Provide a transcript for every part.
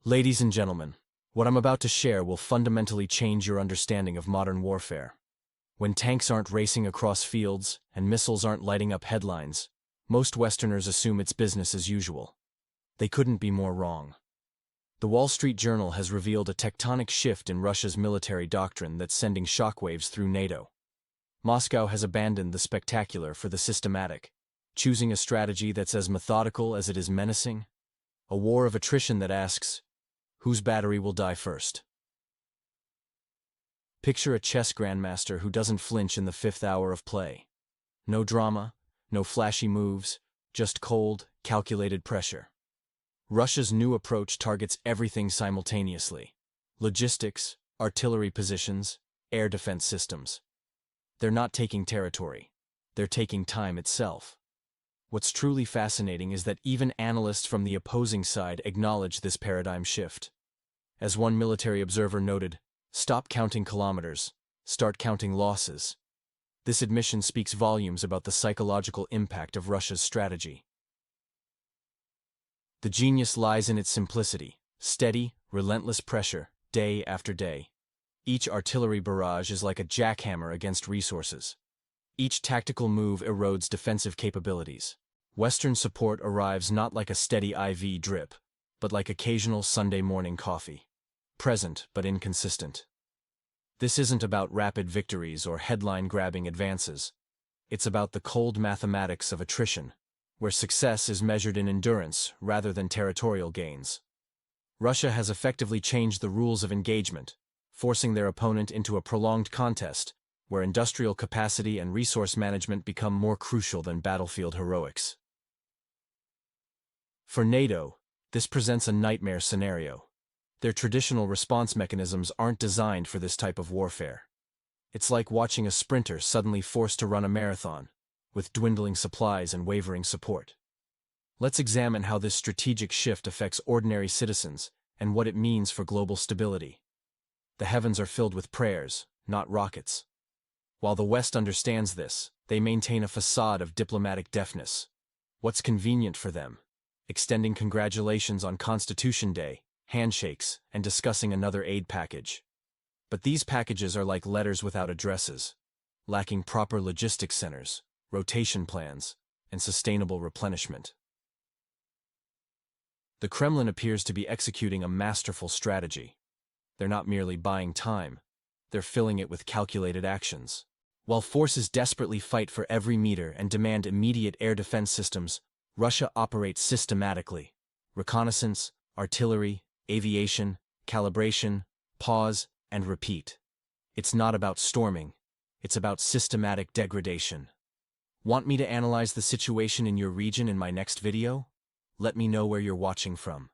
Ladies and gentlemen, what I'm about to share will fundamentally change your understanding of modern warfare. When tanks aren't racing across fields and missiles aren't lighting up headlines, most Westerners assume it's business as usual. They couldn't be more wrong. The Wall Street Journal has revealed a tectonic shift in Russia's military doctrine that's sending shockwaves through NATO. Moscow has abandoned the spectacular for the systematic, choosing a strategy that's as methodical as it is menacing, a war of attrition that asks, whose battery will die first? Picture a chess grandmaster who doesn't flinch in the fifth hour of play. No drama, no flashy moves, just cold, calculated pressure. Russia's new approach targets everything simultaneously: logistics, artillery positions, air defense systems. They're not taking territory. They're taking time itself. What's truly fascinating is that even analysts from the opposing side acknowledge this paradigm shift. As one military observer noted, "Stop counting kilometers, start counting losses." This admission speaks volumes about the psychological impact of Russia's strategy. The genius lies in its simplicity: steady, relentless pressure, day after day. Each artillery barrage is like a jackhammer against resources. Each tactical move erodes defensive capabilities. Western support arrives not like a steady IV drip, but like occasional Sunday morning coffee. Present, but inconsistent. This isn't about rapid victories or headline-grabbing advances. It's about the cold mathematics of attrition, where success is measured in endurance rather than territorial gains. Russia has effectively changed the rules of engagement, forcing their opponent into a prolonged contest where industrial capacity and resource management become more crucial than battlefield heroics. For NATO, this presents a nightmare scenario. Their traditional response mechanisms aren't designed for this type of warfare. It's like watching a sprinter suddenly forced to run a marathon, with dwindling supplies and wavering support. Let's examine how this strategic shift affects ordinary citizens and what it means for global stability. The heavens are filled with prayers, not rockets. While the West understands this, they maintain a facade of diplomatic deafness. What's convenient for them? Extending congratulations on Constitution Day, handshakes, and discussing another aid package. But these packages are like letters without addresses, lacking proper logistics centers, rotation plans, and sustainable replenishment. The Kremlin appears to be executing a masterful strategy. They're not merely buying time, they're filling it with calculated actions. While forces desperately fight for every meter and demand immediate air defense systems, Russia operates systematically. Reconnaissance, artillery, aviation, calibration, pause, and repeat. It's not about storming, it's about systematic degradation. Want me to analyze the situation in your region in my next video? Let me know where you're watching from.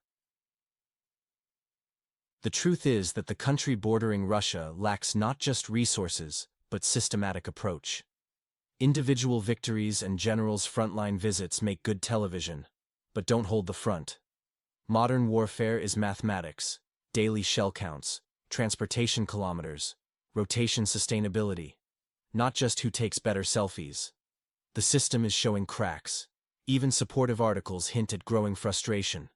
The truth is that the country bordering Russia lacks not just resources, but systematic approach. Individual victories and generals' frontline visits make good television, but don't hold the front. Modern warfare is mathematics, daily shell counts, transportation kilometers, rotation sustainability, not just who takes better selfies. The system is showing cracks. Even supportive articles hint at growing frustration.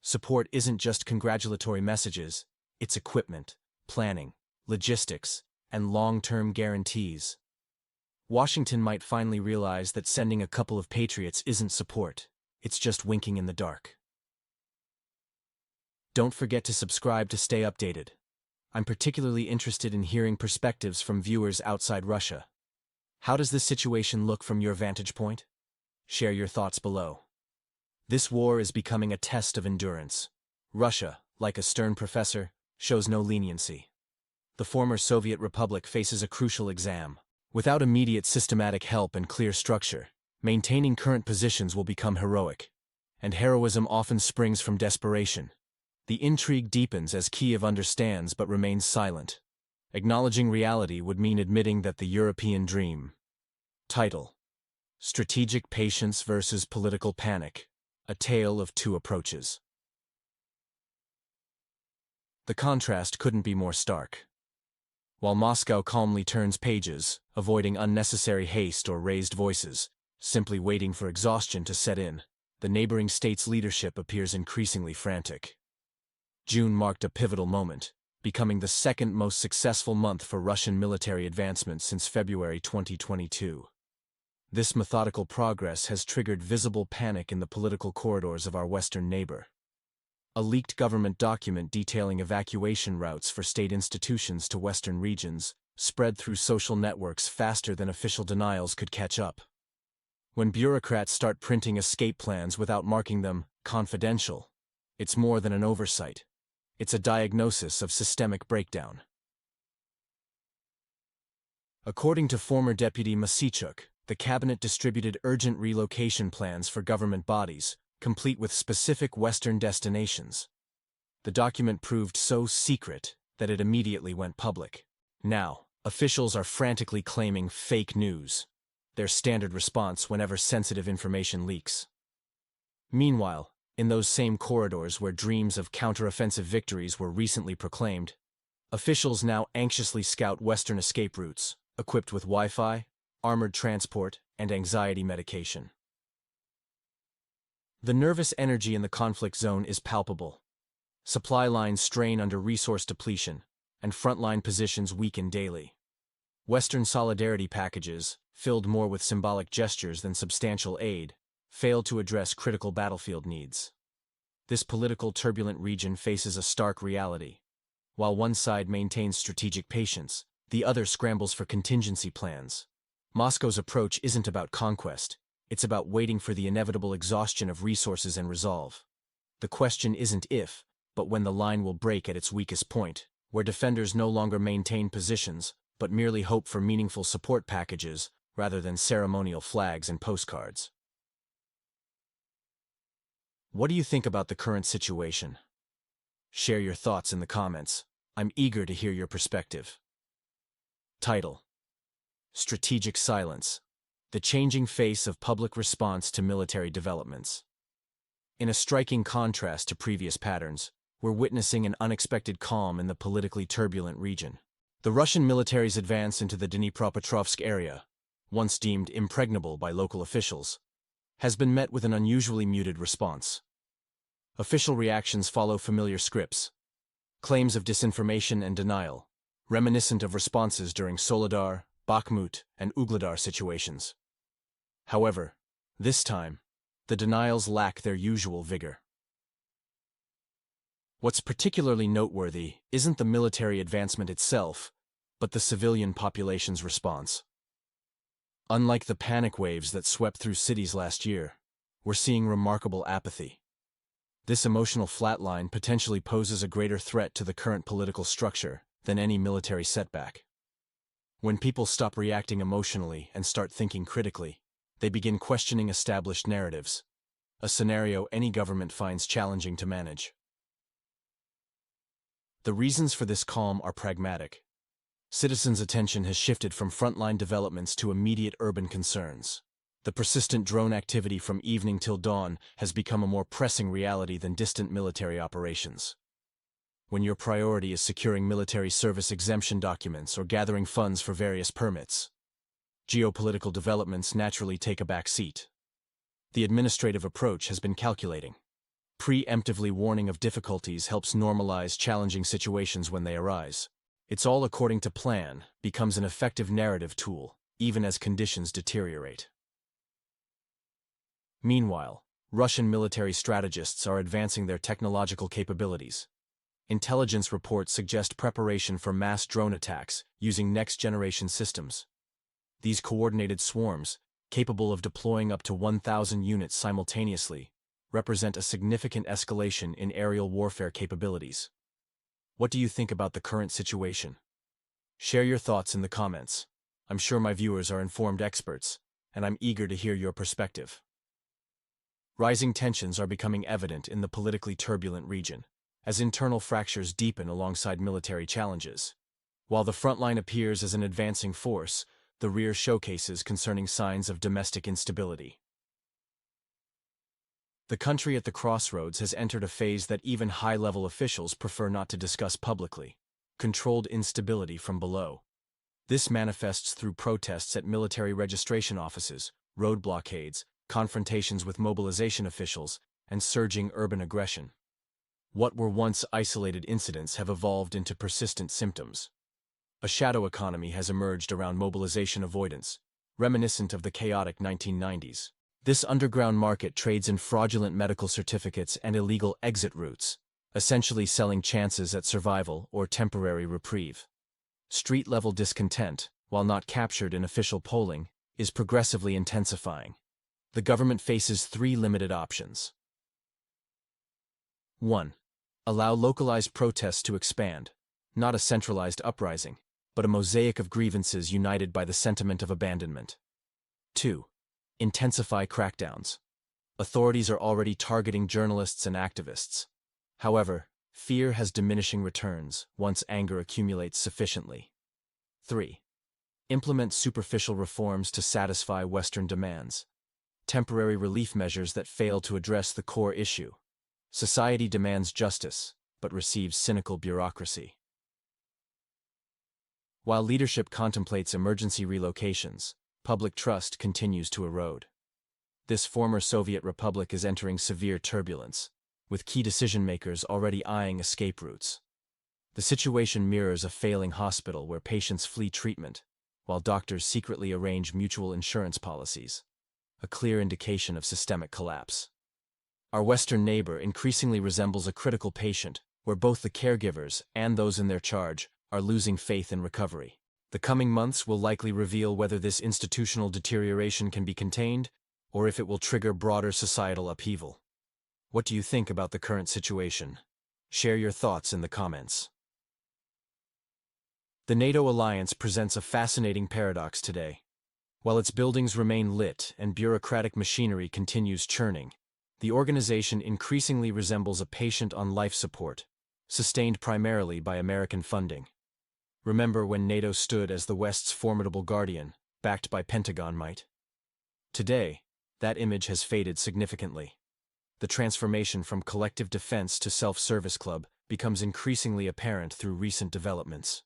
Support isn't just congratulatory messages, it's equipment, planning, logistics, and long-term guarantees. Washington might finally realize that sending a couple of patriots isn't support, it's just winking in the dark. Don't forget to subscribe to stay updated. I'm particularly interested in hearing perspectives from viewers outside Russia. How does this situation look from your vantage point? Share your thoughts below. This war is becoming a test of endurance. Russia, like a stern professor, shows no leniency. The former Soviet Republic faces a crucial exam. Without immediate systematic help and clear structure, maintaining current positions will become heroic. And heroism often springs from desperation. The intrigue deepens as Kiev understands but remains silent. Acknowledging reality would mean admitting that the European dream. Title: Strategic Patience versus Political Panic, a Tale of Two Approaches. The contrast couldn't be more stark. While Moscow calmly turns pages, avoiding unnecessary haste or raised voices, simply waiting for exhaustion to set in, the neighboring state's leadership appears increasingly frantic. June marked a pivotal moment, becoming the second most successful month for Russian military advancement since February 2022. This methodical progress has triggered visible panic in the political corridors of our western neighbor. A leaked government document detailing evacuation routes for state institutions to western regions spread through social networks faster than official denials could catch up. When bureaucrats start printing escape plans without marking them confidential, it's more than an oversight. It's a diagnosis of systemic breakdown. According to former Deputy Masichuk, the cabinet distributed urgent relocation plans for government bodies, complete with specific Western destinations. The document proved so secret that it immediately went public. Now, officials are frantically claiming fake news, their standard response whenever sensitive information leaks. Meanwhile, in those same corridors where dreams of counteroffensive victories were recently proclaimed, officials now anxiously scout Western escape routes, equipped with Wi-Fi, armored transport, and anxiety medication. The nervous energy in the conflict zone is palpable. Supply lines strain under resource depletion, and frontline positions weaken daily. Western solidarity packages, filled more with symbolic gestures than substantial aid, failed to address critical battlefield needs. This political turbulent region faces a stark reality. While one side maintains strategic patience, the other scrambles for contingency plans. Moscow's approach isn't about conquest, it's about waiting for the inevitable exhaustion of resources and resolve. The question isn't if, but when the line will break at its weakest point, where defenders no longer maintain positions, but merely hope for meaningful support packages rather than ceremonial flags and postcards. What do you think about the current situation? Share your thoughts in the comments. I'm eager to hear your perspective. Title: Strategic Silence: The Changing Face of Public Response to Military Developments. In a striking contrast to previous patterns, we're witnessing an unexpected calm in the politically turbulent region. The Russian military's advance into the Dnipropetrovsk area, once deemed impregnable by local officials, has been met with an unusually muted response. Official reactions follow familiar scripts: claims of disinformation and denial, reminiscent of responses during Soledar, Bakhmut, and Ugledar situations. However, this time, the denials lack their usual vigor. What's particularly noteworthy isn't the military advancement itself, but the civilian population's response. Unlike the panic waves that swept through cities last year, we're seeing remarkable apathy. This emotional flatline potentially poses a greater threat to the current political structure than any military setback. When people stop reacting emotionally and start thinking critically, they begin questioning established narratives, a scenario any government finds challenging to manage. The reasons for this calm are pragmatic. Citizens' attention has shifted from frontline developments to immediate urban concerns. The persistent drone activity from evening till dawn has become a more pressing reality than distant military operations. When your priority is securing military service exemption documents or gathering funds for various permits, geopolitical developments naturally take a back seat. The administrative approach has been calculating. Preemptively warning of difficulties helps normalize challenging situations when they arise. It's all according to plan becomes an effective narrative tool, even as conditions deteriorate. Meanwhile, Russian military strategists are advancing their technological capabilities. Intelligence reports suggest preparation for mass drone attacks using next-generation systems. These coordinated swarms, capable of deploying up to 1,000 units simultaneously, represent a significant escalation in aerial warfare capabilities. What do you think about the current situation? Share your thoughts in the comments. I'm sure my viewers are informed experts, and I'm eager to hear your perspective. Rising tensions are becoming evident in the politically turbulent region, as internal fractures deepen alongside military challenges. While the front line appears as an advancing force, the rear showcases concerning signs of domestic instability. The country at the crossroads has entered a phase that even high-level officials prefer not to discuss publicly: controlled instability from below. This manifests through protests at military registration offices, road blockades, confrontations with mobilization officials, and surging urban aggression. What were once isolated incidents have evolved into persistent symptoms. A shadow economy has emerged around mobilization avoidance, reminiscent of the chaotic 1990s. This underground market trades in fraudulent medical certificates and illegal exit routes, essentially selling chances at survival or temporary reprieve. Street-level discontent, while not captured in official polling, is progressively intensifying. The government faces three limited options. 1. Allow localized protests to expand, not a centralized uprising, but a mosaic of grievances united by the sentiment of abandonment. 2. Intensify crackdowns. Authorities are already targeting journalists and activists. However, fear has diminishing returns once anger accumulates sufficiently. 3. Implement superficial reforms to satisfy Western demands. Temporary relief measures that fail to address the core issue. Society demands justice, but receives cynical bureaucracy. While leadership contemplates emergency relocations, public trust continues to erode. This former Soviet republic is entering severe turbulence, with key decision-makers already eyeing escape routes. The situation mirrors a failing hospital where patients flee treatment, while doctors secretly arrange mutual insurance policies, a clear indication of systemic collapse. Our Western neighbor increasingly resembles a critical patient, where both the caregivers and those in their charge are losing faith in recovery. The coming months will likely reveal whether this institutional deterioration can be contained, or if it will trigger broader societal upheaval. What do you think about the current situation? Share your thoughts in the comments. The NATO alliance presents a fascinating paradox today. While its buildings remain lit and bureaucratic machinery continues churning, the organization increasingly resembles a patient on life support, sustained primarily by American funding. Remember when NATO stood as the West's formidable guardian, backed by Pentagon might? Today, that image has faded significantly. The transformation from collective defense to self-service club becomes increasingly apparent through recent developments.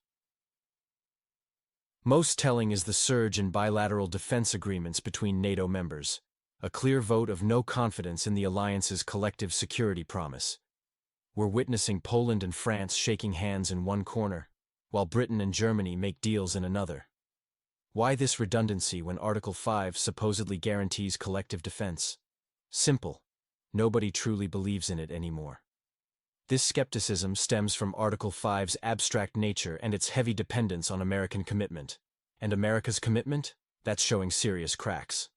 Most telling is the surge in bilateral defense agreements between NATO members, a clear vote of no confidence in the alliance's collective security promise. We're witnessing Poland and France shaking hands in one corner, while Britain and Germany make deals in another. Why this redundancy when Article 5 supposedly guarantees collective defense? Simple. Nobody truly believes in it anymore. This skepticism stems from Article 5's abstract nature and its heavy dependence on American commitment. And America's commitment? That's showing serious cracks.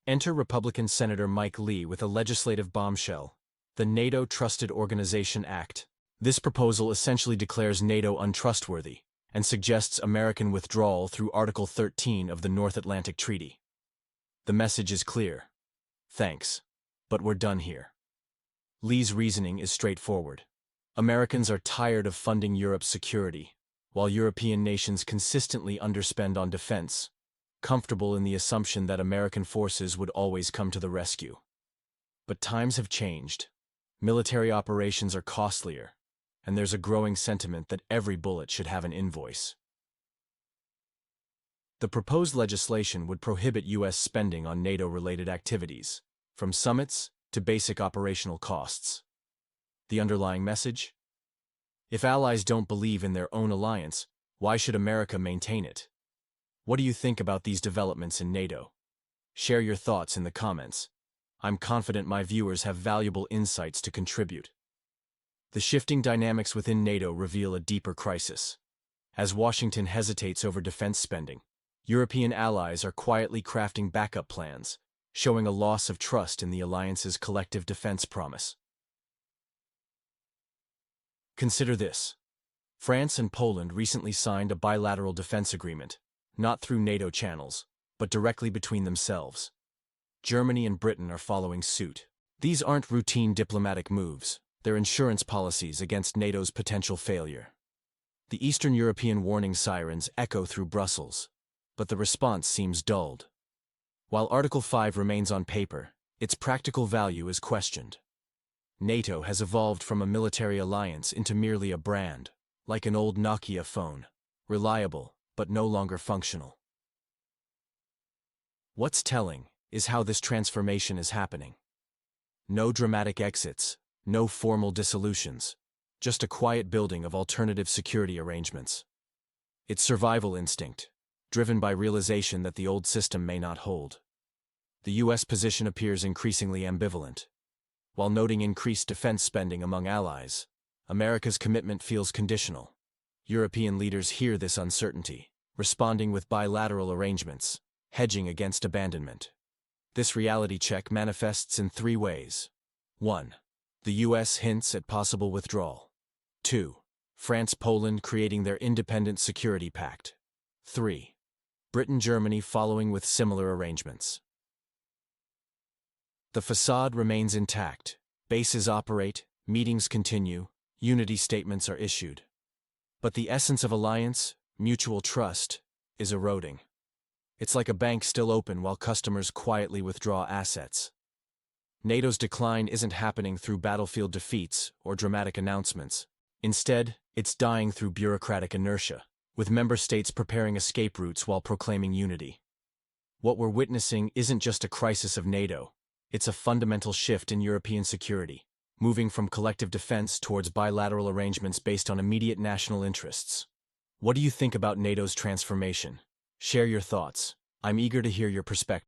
Enter Republican Senator Mike Lee with a legislative bombshell, the NATO Trusted Organization Act. This proposal essentially declares NATO untrustworthy and suggests American withdrawal through Article 13 of the North Atlantic Treaty. The message is clear. Thanks, but we're done here. Lee's reasoning is straightforward. Americans are tired of funding Europe's security, while European nations consistently underspend on defense, comfortable in the assumption that American forces would always come to the rescue. But times have changed. Military operations are costlier, and there's a growing sentiment that every bullet should have an invoice. The proposed legislation would prohibit U.S. spending on NATO-related activities, from summits to basic operational costs. The underlying message? If allies don't believe in their own alliance, why should America maintain it? What do you think about these developments in NATO? Share your thoughts in the comments. I'm confident my viewers have valuable insights to contribute. The shifting dynamics within NATO reveal a deeper crisis. As Washington hesitates over defense spending, European allies are quietly crafting backup plans, showing a loss of trust in the alliance's collective defense promise. Consider this. France and Poland recently signed a bilateral defense agreement, not through NATO channels, but directly between themselves. Germany and Britain are following suit. These aren't routine diplomatic moves, they're insurance policies against NATO's potential failure. The Eastern European warning sirens echo through Brussels, but the response seems dulled. While Article 5 remains on paper, its practical value is questioned. NATO has evolved from a military alliance into merely a brand, like an old Nokia phone, reliable but no longer functional. What's telling is how this transformation is happening. No dramatic exits, no formal dissolutions, just a quiet building of alternative security arrangements. It's survival instinct, driven by realization that the old system may not hold. The U.S. position appears increasingly ambivalent. While noting increased defense spending among allies, America's commitment feels conditional. European leaders hear this uncertainty, responding with bilateral arrangements, hedging against abandonment. This reality check manifests in three ways. 1. The U.S. hints at possible withdrawal. 2. France-Poland creating their independent security pact. 3. Britain-Germany following with similar arrangements. The facade remains intact. Bases operate, meetings continue, unity statements are issued. But the essence of alliance, mutual trust, is eroding. It's like a bank still open while customers quietly withdraw assets. NATO's decline isn't happening through battlefield defeats or dramatic announcements. Instead, it's dying through bureaucratic inertia, with member states preparing escape routes while proclaiming unity. What we're witnessing isn't just a crisis of NATO. It's a fundamental shift in European security, moving from collective defense towards bilateral arrangements based on immediate national interests. What do you think about NATO's transformation? Share your thoughts. I'm eager to hear your perspective.